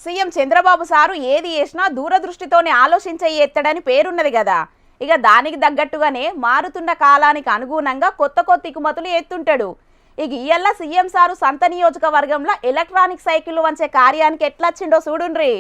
CM Chandrababu sir ఏది చేసినా దూరదృష్టితోనే ఆలోచించే ఎత్తడని పేరున్నది కదా. ఇక దానికి తగ్గట్టుగానే మారుతున్న కాలానికి అనుగుణంగా కొత్త కొత్త ఇకుమతులు ఎత్తుంటాడు. ఇక ఇయ్యల్ల సీఎం సారు సంత నియోజకవర్గంలో ఎలక్ట్రానిక్ సైకిల్ వంచే కార్యానికి ఎట్లా వచ్చిండో చూడుండ్రి.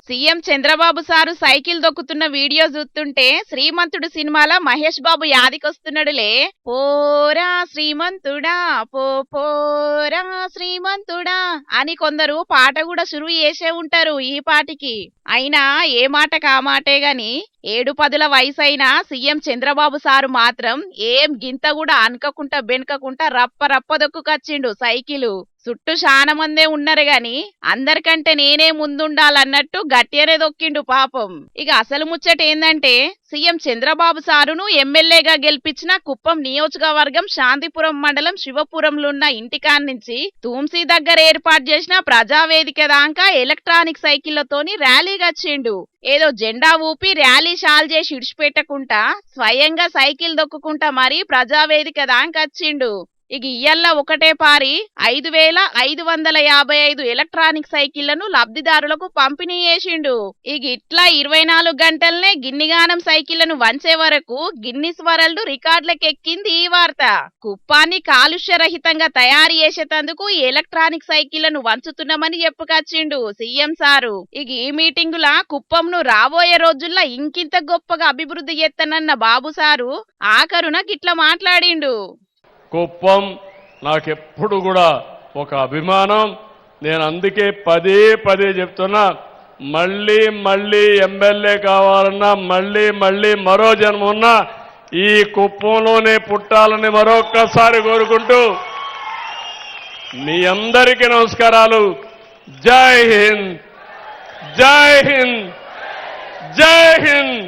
సీఎం చంద్రబాబు సారు సైకిల్ దొక్కుతున్న వీడియో చూస్తుంటే శ్రీమంతుడు సినిమాలో మహేష్ బాబు యాదికొస్తున్నాడులే. పోరా శ్రీమంతుడా పోరా శ్రీమంతుడా అని కొందరు పాట కూడా షురువు చేసే ఉంటారు ఈ పాటికి. అయినా ఏ మాట కామాటే గాని 7-10 వయసైన సీఎం చంద్రబాబు సారు మాత్రం ఏం గింత కూడా అనకకుంటా బెనకకుంటా రప్ప రప్ప దొక్కుకొచ్చిండు సైకిలు. చుట్టూ చాలా మందే ఉన్నారు గాని అందరికంటే నేనే ముందుండాలన్నట్టు గట్టిగానే దొక్కిండు పాపం. ఇక అసలు ముచ్చట ఏందంటే సీఎం చంద్రబాబు సారును ఎమ్మెల్యేగా గెలిపించిన కుప్పం నియోజకవర్గం శాంతిపురం మండలం శివపురంలో ఉన్న ఇంటికాన్నించి తూంసీ దగ్గర ఏర్పాటు చేసిన ప్రజావేదిక దాకా ఎలక్ట్రానిక్ సైకిళ్లతోని ర్యాలీగా వచ్చిండు. ఏదో జెండా ఊపి ర్యాలీ షాల్ చేసి ఇడిచిపెట్టకుండా స్వయంగా సైకిల్ దొక్కుకుంటా మరీ ప్రజావేదిక దాకా వచ్చిండు. ఇక ఇయ్యల్ల ఒకటే పారి 5,555 ఎలక్ట్రానిక్ సైకిళ్లను లబ్ధిదారులకు పంపిణీ చేసిండు. ఇక ఇట్లా 24 గంటలనే గిన్నిగానం సైకిళ్లను వంచే వరకు గిన్నిస్ వరల్డ్ రికార్డులకు ఎక్కింది ఈ వార్త. కుప్పాన్ని కాలుష్య రహితంగా తయారు చేసేందుకు ఈ ఎలక్ట్రానిక్ సైకిళ్లను వంచుతున్నామని చెప్పుకొచ్చిండు సీఎం సారు. ఇక ఈ మీటింగుల కుప్పంను రాబోయే రోజుల్లో ఇంకింత గొప్పగా అభివృద్ధి చేస్తానన్న బాబు సారు ఆఖరున గిట్లా మాట్లాడిండు. కుప్పం నాకెప్పుడు కూడా ఒక అభిమానం. నేను అందుకే పదే పదే చెప్తున్నా, మళ్ళీ ఎమ్మెల్యే కావాలన్నా మళ్ళీ మరో జన్మ ఉన్నా ఈ కుప్పంలోనే పుట్టాలని మరొక్కసారి కోరుకుంటూ మీ అందరికీ నమస్కారాలు. జై హింద్, జై హింద్, జై హింద్.